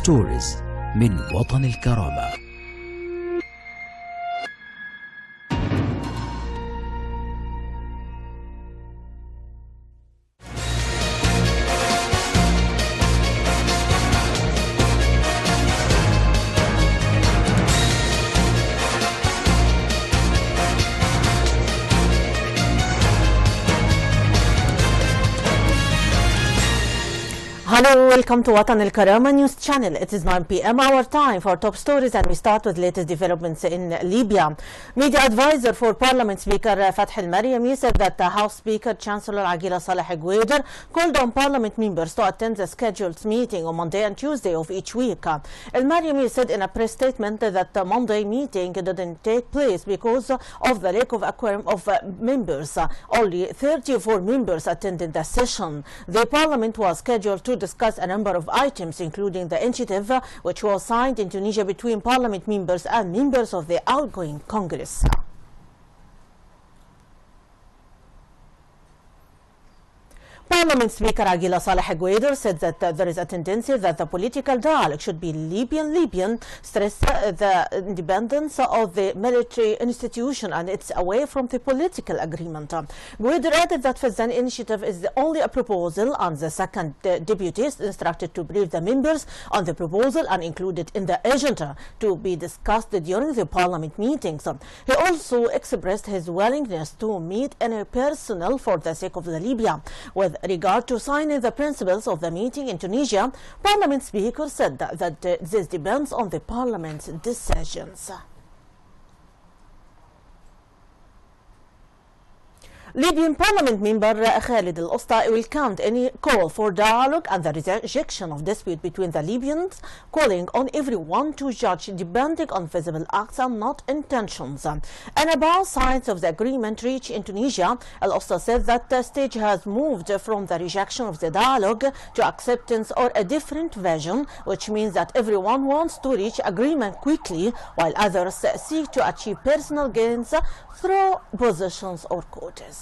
ستوريز من وطن الكرامة. Hello, welcome to Watan Al Karama News Channel. It is 9 p.m. our time for top stories, and we start with latest developments in Libya. Media advisor for Parliament Speaker Fath al-Mariami said that the House Speaker Chancellor Aguila Saleh Gueder called on Parliament members to attend the scheduled meeting on Monday and Tuesday of each week. Al-Mariami said in a press statement that the Monday meeting didn't take place because of the lack of a quorum of members. Only 34 members attended the session. The Parliament was scheduled to discuss a number of items, including the initiative which was signed in Tunisia between Parliament members and members of the outgoing Congress. Parliament Speaker Aguila Saleh Gueder said that there is a tendency that the political dialogue should be Libyan, stressed the independence of the military institution and it's away from the political agreement. Gueder added that Fazan initiative is only a proposal, and the second deputy is instructed to brief the members on the proposal and include it in the agenda to be discussed during the Parliament meetings. He also expressed his willingness to meet any personnel for the sake of Libya. With regard to signing the principles of the meeting in Tunisia, Parliament Speaker said that this depends on the Parliament's decisions. Libyan Parliament member Khalid Al-Osta welcomed any call for dialogue and the rejection of dispute between the Libyans, calling on everyone to judge depending on visible acts and not intentions. And about signs of the agreement reached in Tunisia, Al-Osta said that the stage has moved from the rejection of the dialogue to acceptance or a different vision, which means that everyone wants to reach agreement quickly, while others seek to achieve personal gains through positions or quotas.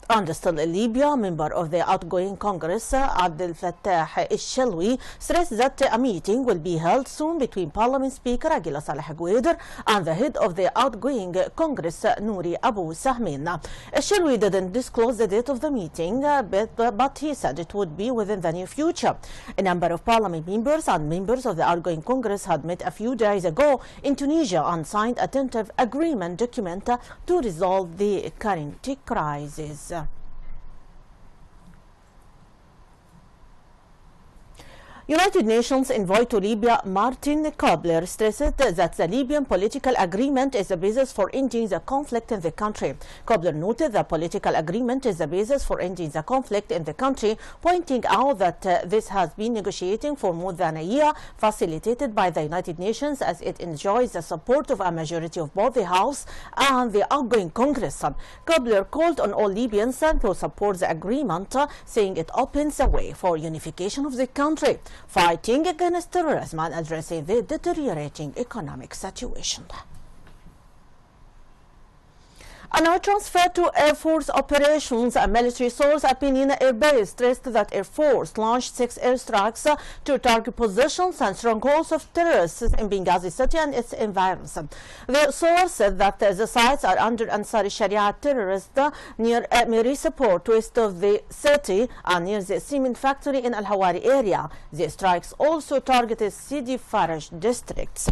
And still in Libya, member of the outgoing Congress, Abdel Fattah al-Shelwi, stressed that a meeting will be held soon between Parliament Speaker Aguila Saleh Gueder and the head of the outgoing Congress, Nouri Abu Sahmin. Al-Shelwi didn't disclose the date of the meeting, but he said it would be within the near future. A number of Parliament members and members of the outgoing Congress had met a few days ago in Tunisia and signed a tentative agreement document to resolve the current crisis. United Nations envoy to Libya Martin Kobler stressed that the Libyan political agreement is the basis for ending the conflict in the country. Kobler noted that political agreement is the basis for ending the conflict in the country, pointing out that this has been negotiating for more than a year, facilitated by the United Nations as it enjoys the support of a majority of both the House and the outgoing Congress. Kobler called on all Libyans to support the agreement, saying it opens the way for unification of the country, fighting against terrorism and addressing the deteriorating economic situation. And now transfer to Air Force operations. A military source at Penina Air Base stressed that Air Force launched 6 airstrikes to target positions and strongholds of terrorists in Benghazi city and its environs. The source said that the sites are under Ansari Sharia terrorists near Mirisa Port, west of the city, and near the cement factory in Al Hawari area. The strikes also targeted Sidi Faraj districts.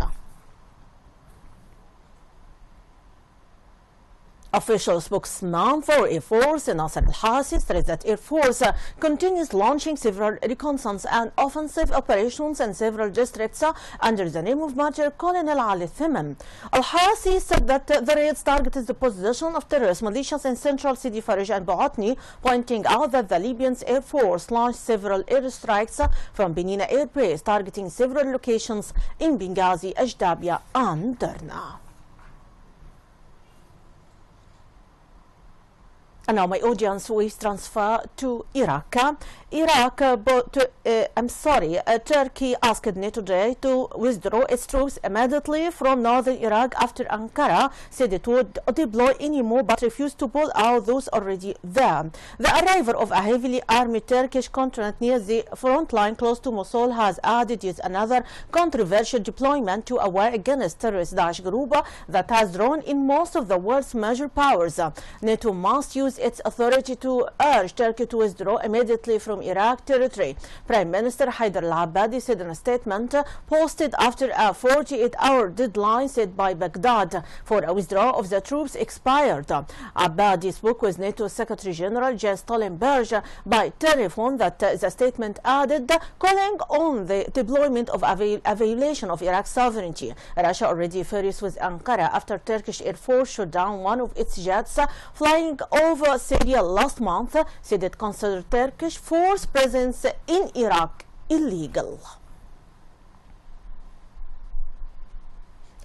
Official spokesman for Air Force Nasser Al-Hasi stressed that Air Force continues launching several reconnaissance and offensive operations in several districts under the name of Major Colonel Ali Thimam. Al-Hasi said that the raids targeted the position of terrorist militias in central Sidi Faraj and Bouatni, pointing out that the Libyan Air Force launched several airstrikes from Penina Air Base targeting several locations in Benghazi, Ajdabia and Derna. And now my audience, we transfer to Iraq. Turkey asked NATO today to withdraw its troops immediately from northern Iraq after Ankara said it would deploy any more but refused to pull out those already there. The arrival of a heavily armed Turkish contingent near the front line close to Mosul has added yet another controversial deployment to a war against terrorist Daesh group that has drawn in most of the world's major powers. NATO must use its authority to urge Turkey to withdraw immediately from Iraq territory. Prime Minister Haider al-Abadi said in a statement posted after a 48-hour deadline set by Baghdad for a withdrawal of the troops expired. Abadi spoke with NATO Secretary General Jens Stoltenberg by telephone that the statement added, calling on the deployment of a violation of Iraq's sovereignty. Russia already furious with Ankara after Turkish Air Force shot down one of its jets flying over Syria last month, said it considered Turkish force presence in Iraq illegal.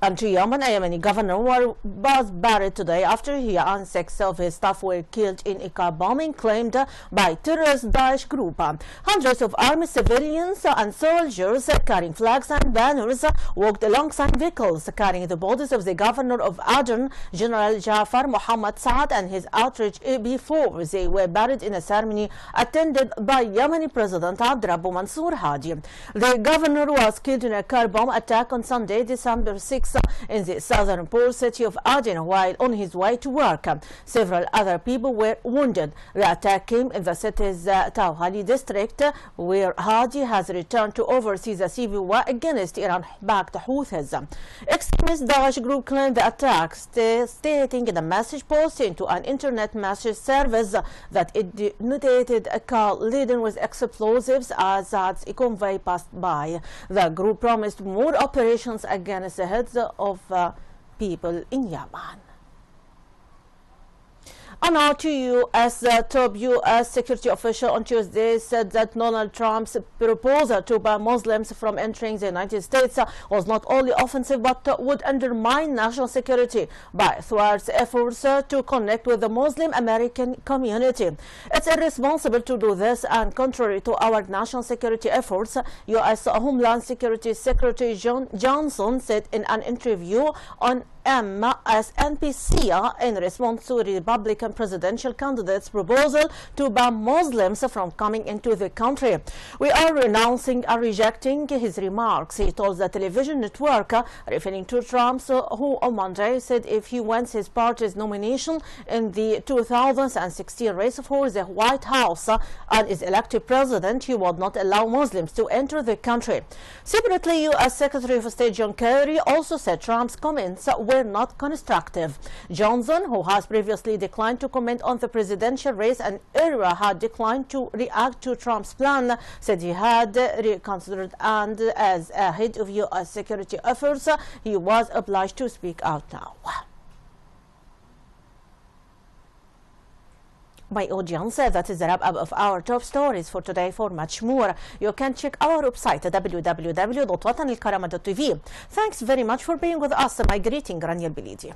And to Yemen, a Yemeni governor was buried today after he and 6 of his staff were killed in a car bombing claimed by terrorist Daesh group. Hundreds of armed civilians and soldiers carrying flags and banners walked alongside vehicles carrying the bodies of the governor of Aden, General Jafar Muhammad Saad, and his outrage before they were buried in a ceremony attended by Yemeni President Abdrabbu Mansour Hadi. The governor was killed in a car bomb attack on Sunday, December 6, in the southern port city of Aden while on his way to work. Several other people were wounded. The attack came in the city's Tawhali district, where Hadi has returned to oversee the civil war against Iran-backed Houthis. Extremist Daesh group claimed the attack, stating in a message posted to an internet message service that it detonated a car laden with explosives as a convoy passed by. The group promised more operations against the heads of people in Yemen. And now to U.S. Top U.S. security official on Tuesday said that Donald Trump's proposal to ban Muslims from entering the United States was not only offensive but would undermine national security by thwarts efforts to connect with the Muslim American community. It's irresponsible to do this and contrary to our national security efforts, U.S. Homeland Security Secretary Johnson said in an interview on MSNBC in response to the Republican presidential candidate's proposal to ban Muslims from coming into the country. We are renouncing and rejecting his remarks, he told the television network, referring to Trump, who on Monday said if he wins his party's nomination in the 2016 race for the White House and is elected president, he would not allow Muslims to enter the country. Separately, U.S. Secretary of State John Kerry also said Trump's comments were not constructive. Johnson, who has previously declined to comment on the presidential race and earlier had declined to react to Trump's plan, said he had reconsidered and as a head of U.S. security efforts, he was obliged to speak out now. My audience, that is the wrap-up of our top stories for today. For much more, you can check our website at www.watanilkarama.tv. Thanks very much for being with us. My greeting, Rانيا البليدى.